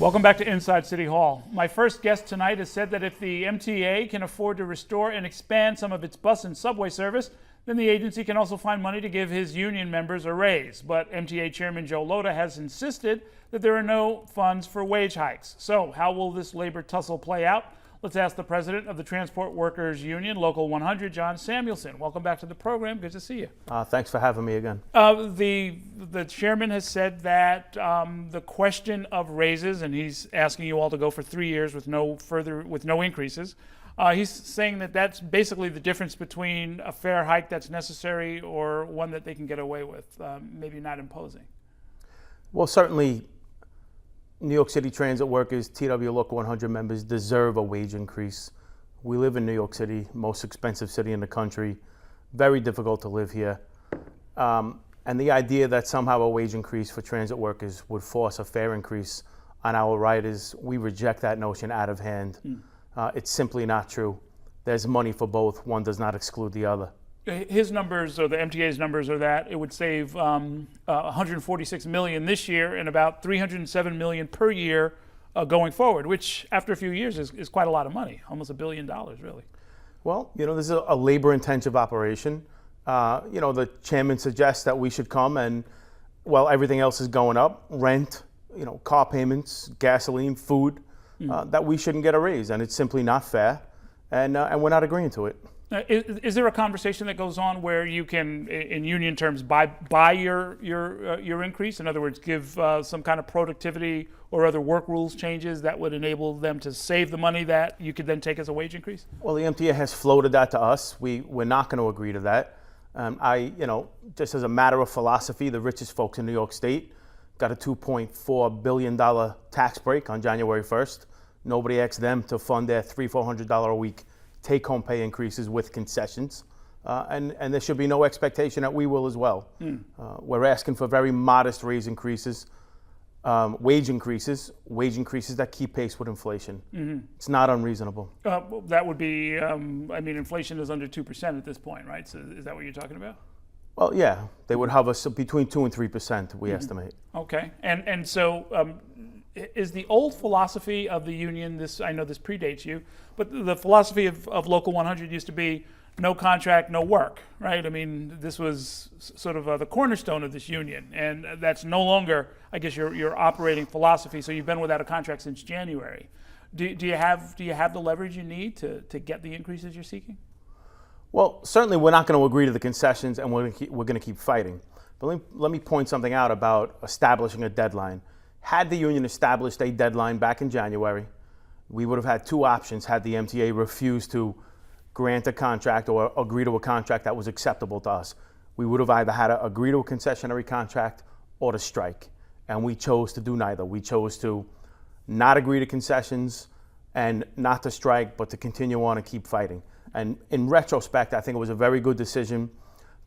Welcome back to Inside City Hall. My first guest tonight has said that if the MTA can afford to restore and expand some of its bus and subway service, then the agency can also find money to give his union members a raise. But MTA Chairman Joe Lhota has insisted that there are no funds for wage hikes. So how will this labor tussle play out? Let's ask the president of the Transport Workers Union, Local 100, John Samuelsen. Welcome back to the program. Good to see you. Thanks for having me again. The chairman has said that the question of raises, and he's asking you all to go for 3 years with no increases. He's saying that that's basically the difference between a fair hike that's necessary or one that they can get away with, maybe not imposing. Well, certainly New York City transit workers, TWU Local 100 members deserve a wage increase. We live in New York City, most expensive city in the country, very difficult to live here. And the idea that somehow a wage increase for transit workers would force a fair increase on our riders, we reject that notion out of hand. It's simply not true. There's money for both. One does not exclude the other. His numbers, or the MTA's numbers, are that it would save 146 million this year and about 307 million per year going forward, which after a few years is quite a lot of money, almost $1 billion, really. Well, this is a labor-intensive operation. The chairman suggests that we should come and, while everything else is going up, rent, car payments, gasoline, food, that we shouldn't get a raise, and it's simply not fair, and we're not agreeing to it. Is there a conversation that goes on where you can, in union terms, buy your increase? In other words, give some kind of productivity or other work rules changes that would enable them to save the money that you could then take as a wage increase? Well, the MTA has floated that to us. We're not going to agree to that. Just as a matter of philosophy, the richest folks in New York State got a $2.4 billion tax break on January 1st. Nobody asked them to fund their $300-400 a week take-home pay increases with concessions, and there should be no expectation that we will as well. We're asking for very modest wage increases that keep pace with inflation. It's not unreasonable. That would be, inflation is under 2% at this point, right? So is that what you're talking about? Well, yeah, they would hover between 2 and 3%, we estimate. Okay, and so is the old philosophy of the union, I know this predates you, but the philosophy of Local 100 used to be no contract, no work, right? I mean, this was sort of the cornerstone of this union, and that's no longer, I guess, your operating philosophy. So you've been without a contract since January. Do you have the leverage you need to get the increases you're seeking? Well, certainly we're not going to agree to the concessions, and we're going to keep fighting. But let me point something out about establishing a deadline. Had the union established a deadline back in January, we would have had two options had the MTA refused to grant a contract or agree to a contract that was acceptable to us. We would have either had to agree to a concessionary contract or to strike. And we chose to do neither. We chose to not agree to concessions and not to strike, but to continue on and keep fighting. And in retrospect, I think it was a very good decision.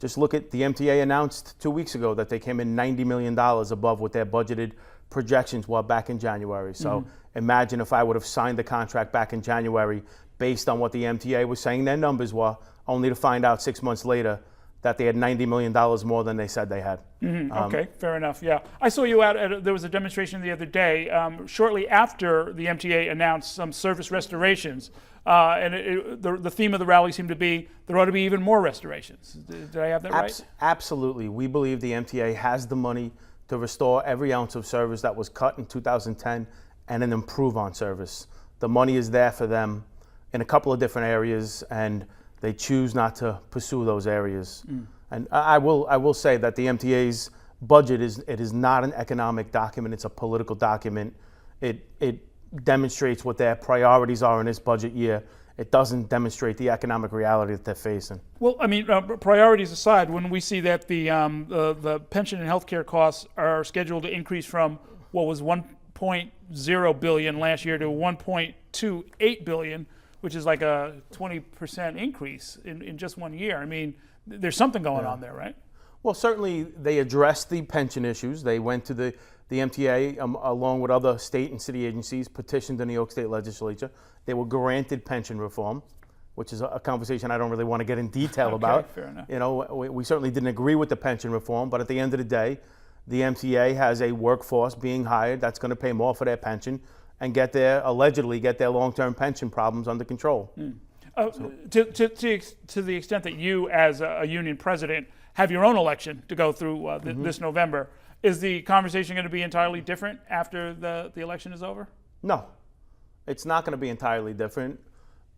Just look at the MTA announced 2 weeks ago that they came in $90 million above what their budgeted projections were back in January. So imagine if I would have signed the contract back in January based on what the MTA was saying their numbers were, only to find out 6 months later that they had $90 million more than they said they had. Okay, fair enough, yeah. I saw you out there was a demonstration the other day, shortly after the MTA announced some service restorations, and the theme of the rally seemed to be there ought to be even more restorations. Did I have that right? Absolutely. We believe the MTA has the money to restore every ounce of service that was cut in 2010 and then improve on service. The money is there for them in a couple of different areas, and they choose not to pursue those areas. And I will say that the MTA's budget is not an economic document, it's a political document. It demonstrates what their priorities are in this budget year. It doesn't demonstrate the economic reality that they're facing. Well, I mean, priorities aside, when we see that the pension and health care costs are scheduled to increase from what was 1.0 billion last year to 1.28 billion, which is like a 20% increase in just 1 year. I mean, there's something going on there, right? Well, certainly they addressed the pension issues. They went to the MTA, along with other state and city agencies, petitioned the New York State Legislature. They were granted pension reform, which is a conversation I don't really want to get in detail about. Fair enough. We certainly didn't agree with the pension reform, but at the end of the day, the MTA has a workforce being hired that's going to pay more for their pension and allegedly get their long-term pension problems under control. To the extent that you, as a union president, have your own election to go through this November, is the conversation going to be entirely different after the election is over? No, it's not going to be entirely different.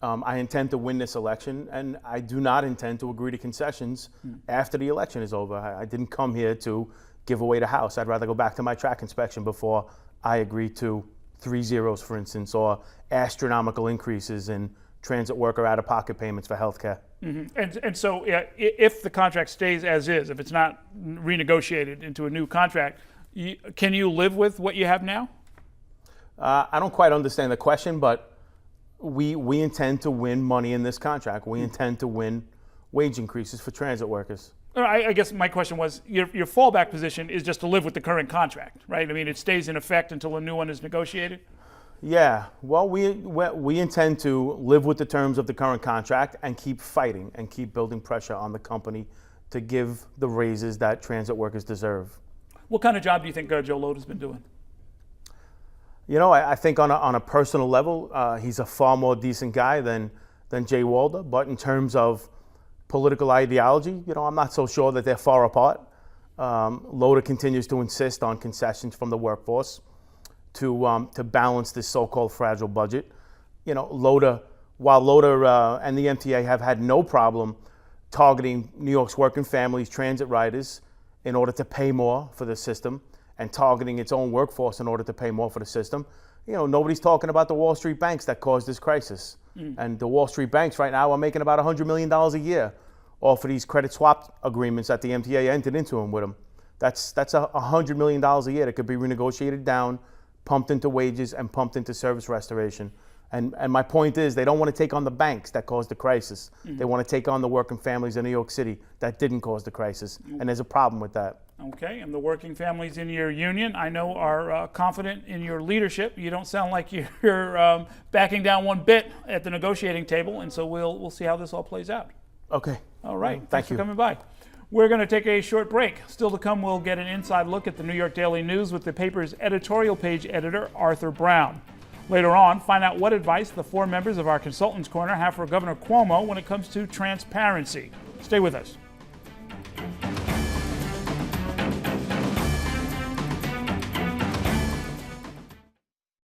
I intend to win this election, and I do not intend to agree to concessions after the election is over. I didn't come here to give away the house. I'd rather go back to my track inspection before I agree to 3 zeros, for instance, or astronomical increases in transit worker out-of-pocket payments for health care. And so if the contract stays as is, if it's not renegotiated into a new contract, can you live with what you have now? I don't quite understand the question, but we intend to win money in this contract. We intend to win wage increases for transit workers. I guess my question was, your fallback position is just to live with the current contract, right? I mean, it stays in effect until a new one is negotiated? Yeah, well, we intend to live with the terms of the current contract and keep fighting and keep building pressure on the company to give the raises that transit workers deserve. What kind of job do you think Joe Loda's been doing? You know, I think on a personal level, he's a far more decent guy than Jay Walder. But in terms of political ideology, you know, I'm not so sure that they're far apart. Loda continues to insist on concessions from the workforce to balance this so-called fragile budget. You know, while Loda and the MTA have had no problem targeting New York's working families, transit riders, in order to pay more for the system, and targeting its own workforce in order to pay more for the system. You know, nobody's talking about the Wall Street banks that caused this crisis. And the Wall Street banks right now are making about $100 million a year off of these credit swap agreements that the MTA entered into them with them. That's $100 million a year that could be renegotiated down, pumped into wages, and pumped into service restoration. And my point is, they don't want to take on the banks that caused the crisis. They want to take on the working families in New York City that didn't cause the crisis. And there's a problem with that. Okay, and the working families in your union, I know, are confident in your leadership. You don't sound like you're backing down one bit at the negotiating table, and so we'll see how this all plays out. Okay. All right. Thank Thanks you for coming by. We're going to take a short break. Still to come, we'll get an inside look at the New York Daily News with the paper's editorial page editor, Arthur Brown. Later on, find out what advice the 4 members of our Consultants Corner have for Governor Cuomo when it comes to transparency. Stay with us.